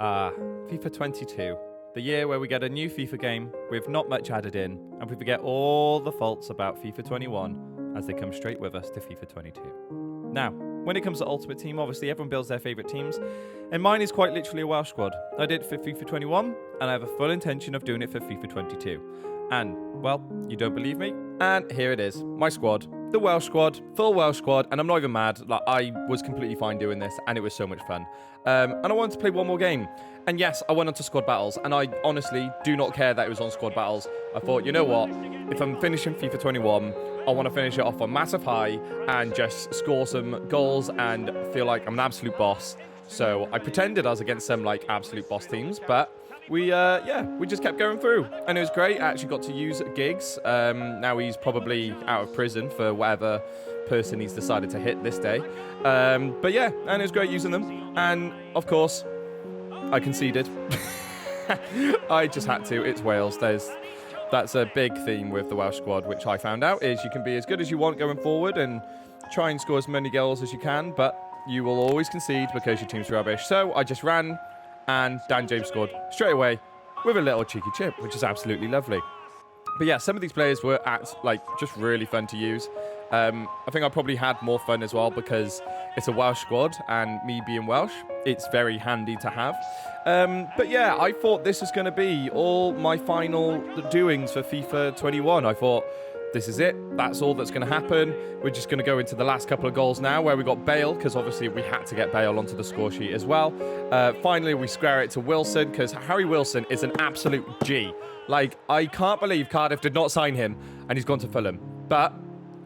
FIFA 22. The year where we get a new FIFA game with not much added in, and we forget all the faults about FIFA 21 as they come straight with us to FIFA 22. Now, when it comes to Ultimate Team, obviously everyone builds their favourite teams, and mine is quite literally a Welsh squad. I did it for FIFA 21, and I have a full intention of doing it for FIFA 22. And, well, you don't believe me? And here it is, my squad. The Welsh squad, full Welsh squad, and I'm not even mad. Like, I was completely fine doing this, and it was so much fun. And I wanted to play one more game. And yes, I went on to squad battles, and I honestly do not care that it was on squad battles. I thought, you know what? If I'm finishing FIFA 21, I want to finish it off on massive high and just score some goals and feel like I'm an absolute boss. So I pretended I was against some like absolute boss teams, but we just kept going through, and it was great. I actually got to use Giggs. Now he's probably out of prison for whatever person he's decided to hit this day. But yeah, and it was great using them. And of course, I conceded. I just had to. It's Wales. That's a big theme with the Welsh squad, which I found out is you can be as good as you want going forward and try and score as many goals as you can, but you will always concede because your team's rubbish. So I just ran, and Dan James scored straight away with a little cheeky chip, which is absolutely lovely. But yeah, some of these players were just really fun to use. I think I probably had more fun as well because it's a Welsh squad, and me being Welsh, it's very handy to have. But yeah, I thought this was going to be all my final doings for FIFA 21. I thought, this is it. That's all that's going to happen. We're just going to go into the last couple of goals now, where we got Bale, because obviously we had to get Bale onto the score sheet as well. Finally, we square it to Wilson, because Harry Wilson is an absolute G. Like, I can't believe Cardiff did not sign him, and he's gone to Fulham. But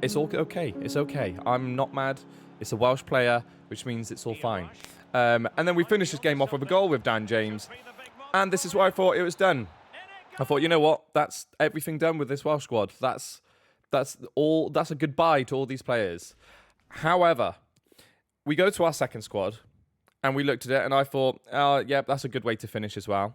it's all okay. It's okay. I'm not mad. It's a Welsh player, which means it's all fine. And then we finished this game off with a goal with Dan James, and this is where I thought it was done. I thought, you know what? That's everything done with this Welsh squad. That's all. That's a goodbye to all these players. However, we go to our second squad, and we looked at it, and I thought, oh, yeah, that's a good way to finish as well.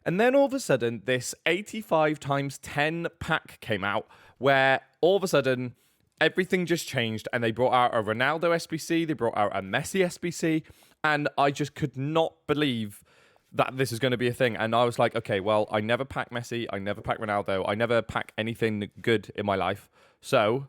And then all of a sudden, this 85 times 10 pack came out, where all of a sudden everything just changed, and they brought out a Ronaldo SBC, they brought out a Messi SBC, and I just could not believe that this is going to be a thing. And I was like, okay, well, I never pack Messi, I never pack Ronaldo, I never pack anything good in my life. So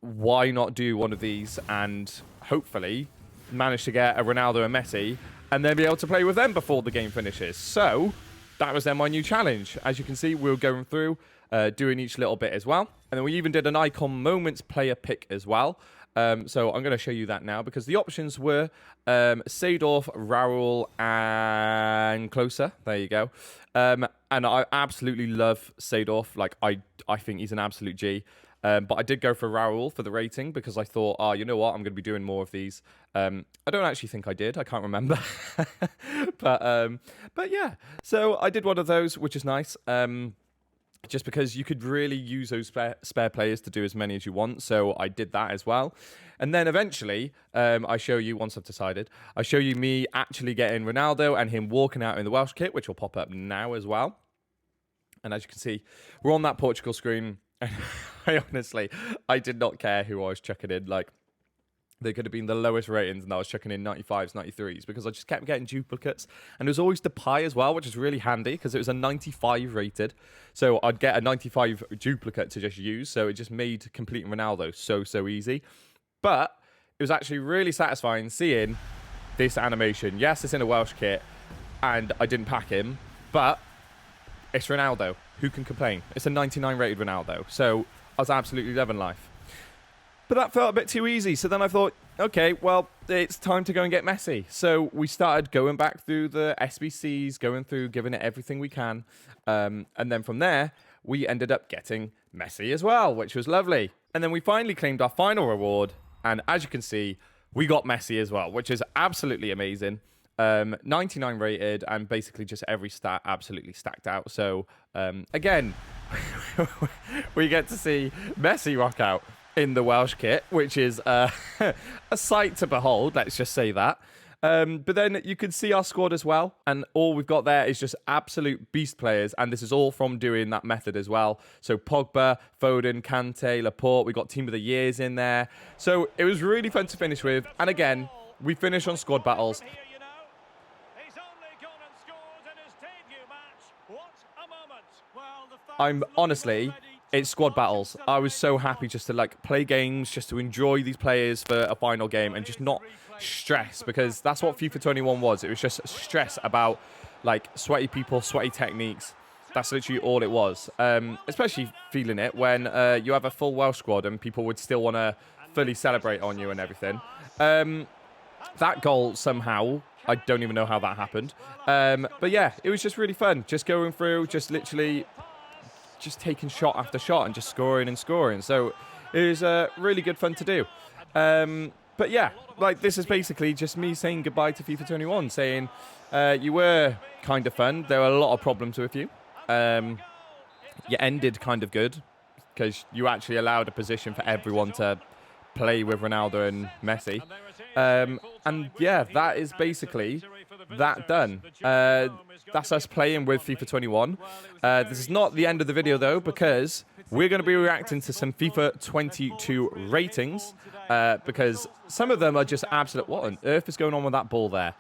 why not do one of these and hopefully manage to get a Ronaldo and Messi and then be able to play with them before the game finishes. So that was then my new challenge. As you can see, we were going through, doing each little bit as well. And then we even did an Icon Moments player pick as well. So I'm going to show you that now, because the options were Seedorf, Raul, and Closer. There you go. And I absolutely love Seedorf. Like, I think he's an absolute G. But I did go for Raul for the rating because I thought, oh, you know what? I'm going to be doing more of these. I don't actually think I did. I can't remember. But yeah. So I did one of those, which is nice. Just because you could really use those spare players to do as many as you want. So I did that as well. And then eventually, I show you, once I've decided, I show you me actually getting Ronaldo and him walking out in the Welsh kit, which will pop up now as well. And as you can see, we're on that Portugal screen. And I did not care who I was chucking in. Like, they could have been the lowest ratings, and I was chucking in 95s, 93s, because I just kept getting duplicates. And there was always Depay as well, which is really handy, because it was a 95 rated. So I'd get a 95 duplicate to just use, so it just made completing Ronaldo so easy. But it was actually really satisfying seeing this animation. Yes, it's in a Welsh kit, and I didn't pack him, but it's Ronaldo. Who can complain? It's a 99 rated Ronaldo, so I was absolutely loving life. But that felt a bit too easy. So then I thought, okay, well, it's time to go and get Messi. So we started going back through the SBCs, going through, giving it everything we can. And then from there, we ended up getting Messi as well, which was lovely. And then we finally claimed our final reward. And as you can see, we got Messi as well, which is absolutely amazing. 99 rated, and basically just every stat absolutely stacked out. So again, we get to see Messi rock out in the Welsh kit, which is a sight to behold, let's just say that. But then you can see our squad as well, and all we've got there is just absolute beast players, and this is all from doing that method as well. So Pogba, Foden, Kante, Laporte, we got Team of the Years in there. So it was really fun to finish with, and again, we finish on squad battles. honestly, it's squad battles. I was so happy just to like play games, just to enjoy these players for a final game and just not stress, because that's what FIFA 21 was. It was just stress about like sweaty people, sweaty techniques. That's literally all it was. Especially feeling it when you have a full Welsh squad and people would still want to fully celebrate on you and everything. That goal somehow, I don't even know how that happened. But yeah, it was just really fun. Just going through, just literally just taking shot after shot and just scoring and scoring. So it was really good fun to do. But yeah, like this is basically just me saying goodbye to FIFA 21, saying you were kind of fun. There were a lot of problems with you. You ended kind of good because you actually allowed a position for everyone to play with Ronaldo and Messi. And yeah, that is basically that done. That's us playing with FIFA 21. This is not the end of the video though, because we're going to be reacting to some FIFA 22 ratings, because some of them are just absolute. What on earth is going on with that ball there?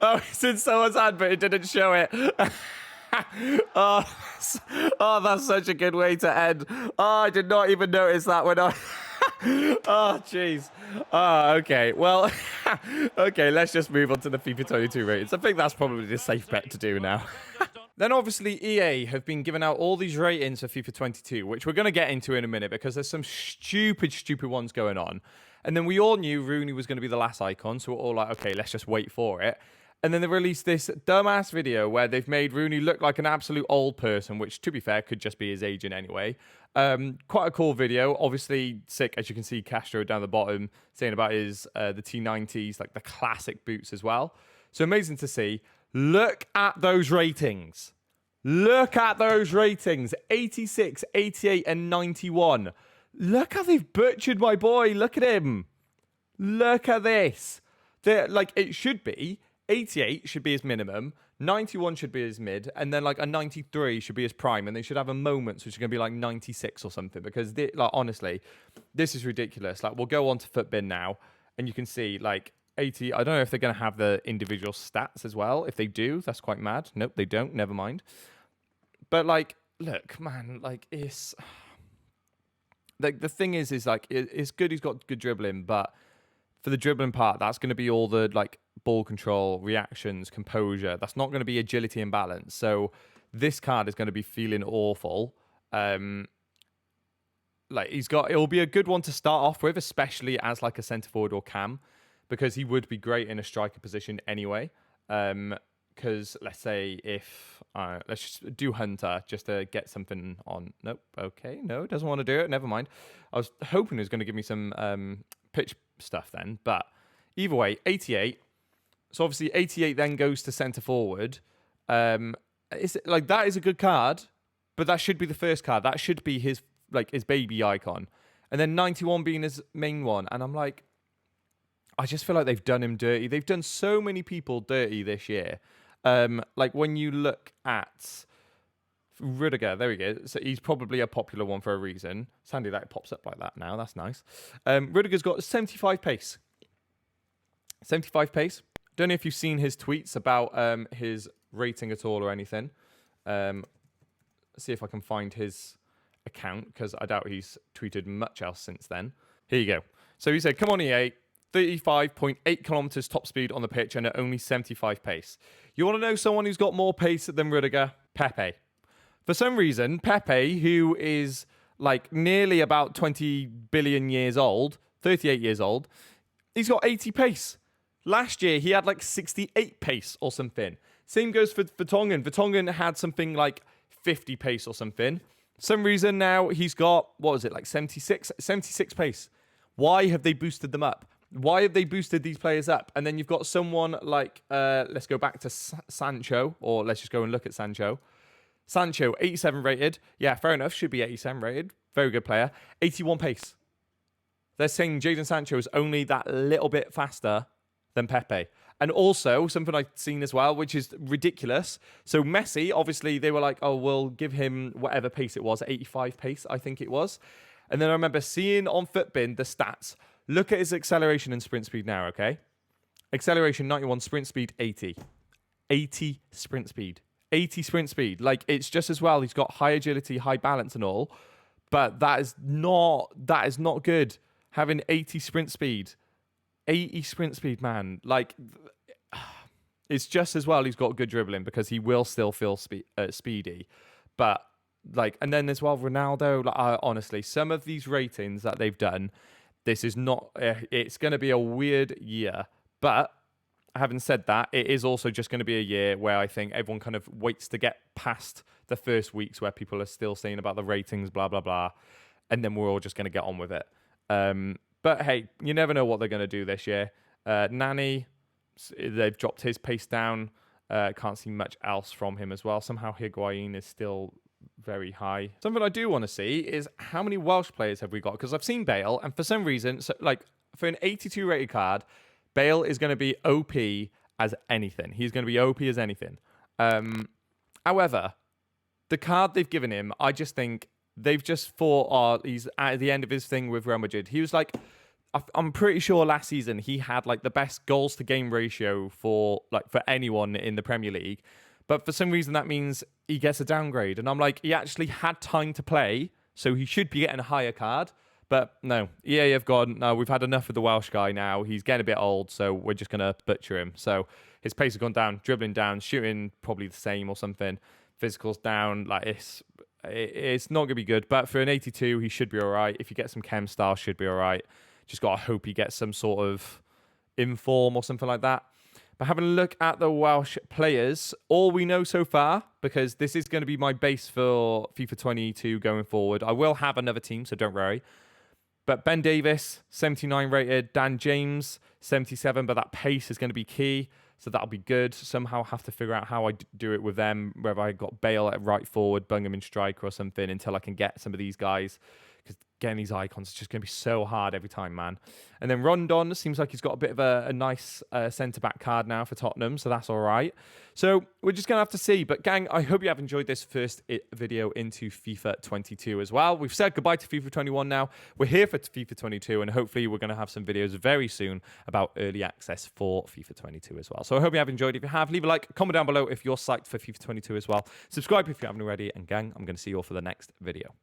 Oh, it's in someone's hand, but it didn't show it. Oh, that's such a good way to end. Oh, I did not even notice that when I... Oh, jeez. Oh, okay. Well, okay, let's just move on to the FIFA 22 ratings. I think that's probably the safe bet to do now. Then, obviously, EA have been giving out all these ratings for FIFA 22, which we're going to get into in a minute because there's some stupid ones going on. And then we all knew Rooney was going to be the last icon, so we're all like, okay, let's just wait for it. And then they released this dumbass video where they've made Rooney look like an absolute old person, which, to be fair, could just be his agent anyway. Quite a cool video. Obviously, sick, as you can see, Castro down the bottom saying about his the T90s, like the classic boots as well. So amazing to see. Look at those ratings. Look at those ratings. 86, 88, and 91. Look how they've butchered my boy. Look at him. Look at this. Like, it should be... 88 should be his minimum, 91 should be his mid, and then like a 93 should be his prime, and they should have a moments which are going to be like 96 or something, because like honestly, this is ridiculous. Like, we'll go on to Footbin now, and you can see like 80. I don't know if they're going to have the individual stats as well. If they do, that's quite mad. Nope, they don't. Never mind. But like, look, man, like it's like the thing is like it's good. He's got good dribbling, but for the dribbling part, that's going to be all the like ball control, reactions, composure. That's not going to be agility and balance. So this card is going to be feeling awful. Like it'll be a good one to start off with, especially as like a centre forward or cam, because he would be great in a striker position anyway. Because let's say if let's just do Hunter just to get something on. Nope. Okay. No, doesn't want to do it. Never mind. I was hoping it was going to give me some pitch stuff then, but either way, 88. So obviously 88 then goes to centre forward. It's like that is a good card, but that should be the first card. That should be his like his baby icon, and then 91 being his main one. And I'm like, I just feel like they've done him dirty. They've done so many people dirty this year. Like when you look at Rudiger, there we go. So he's probably a popular one for a reason. Sandy, that pops up like that now. That's nice. Rudiger's got 75 pace. 75 pace. Don't know if you've seen his tweets about his rating at all or anything. See if I can find his account, because I doubt he's tweeted much else since then. Here you go. So he said, come on EA, 35.8 kilometers top speed on the pitch and at only 75 pace. You want to know someone who's got more pace than Rudiger? Pepe. For some reason, Pepe, who is like nearly about 20 billion years old, 38 years old, he's got 80 pace. Last year, he had like 68 pace or something. Same goes for Vertonghen. Vertonghen had something like 50 pace or something. Some reason now he's got, what was it, like 76 pace. Why have they boosted them up? Why have they boosted these players up? And then you've got someone like, let's go back to Sancho, or let's just go and look at Sancho. Sancho, 87 rated. Yeah, fair enough. Should be 87 rated. Very good player. 81 pace. They're saying Jadon Sancho is only that little bit faster than Pepe. And also, something I've seen as well, which is ridiculous. So Messi, obviously, they were like, oh, we'll give him whatever pace it was, 85 pace, I think it was. And then I remember seeing on Footbin the stats. Look at his acceleration and sprint speed now, okay? Acceleration 91, sprint speed 80. 80 sprint speed. 80 sprint speed. Like, it's just as well. He's got high agility, high balance and all. But that is not good. Having 80 sprint speed. 80 sprint speed, man. Like, it's just as well he's got good dribbling because he will still feel speedy. But, like, and then as well, Ronaldo, like, honestly, some of these ratings that they've done, this is not, it's going to be a weird year. But having said that, it is also just going to be a year where I think everyone kind of waits to get past the first weeks where people are still saying about the ratings, blah, blah, blah. And then we're all just going to get on with it. But hey, you never know what they're going to do this year. Nani, they've dropped his pace down. Can't see much else from him as well. Somehow Higuain is still very high. Something I do want to see is how many Welsh players have we got? Because I've seen Bale, and for some reason, so like for an 82 rated card, Bale is going to be OP as anything. He's going to be OP as anything. However, the card they've given him, I just think they've just thought, he's at the end of his thing with Real Madrid. He was like, I'm pretty sure last season he had like the best goals to game ratio for anyone in the Premier League. But for some reason that means he gets a downgrade. And I'm like, he actually had time to play, so he should be getting a higher card. But no, EA have gone, no, we've had enough of the Welsh guy now. He's getting a bit old, so we're just going to butcher him. So his pace has gone down, dribbling down, shooting probably the same or something. Physical's down. Like, it's not going to be good. But for an 82, he should be all right. If you get some chem style, should be all right. Just got to hope he gets some sort of inform or something like that. But having a look at the Welsh players, all we know so far, because this is going to be my base for FIFA 22 going forward. I will have another team, so don't worry. But Ben Davies, 79 rated. Dan James, 77. But that pace is going to be key, so that'll be good. Somehow have to figure out how I do it with them, whether I got Bale at right forward, Bungham in striker or something, until I can get some of these guys. Because getting these icons is just going to be so hard every time, man. And then Rondon seems like he's got a bit of a nice centre-back card now for Tottenham, so that's all right. So we're just going to have to see. But gang, I hope you have enjoyed this first video into FIFA 22 as well. We've said goodbye to FIFA 21 now. We're here for FIFA 22, and hopefully we're going to have some videos very soon about early access for FIFA 22 as well. So I hope you have enjoyed. If you have, leave a like, comment down below if you're psyched for FIFA 22 as well. Subscribe if you haven't already, and gang, I'm going to see you all for the next video.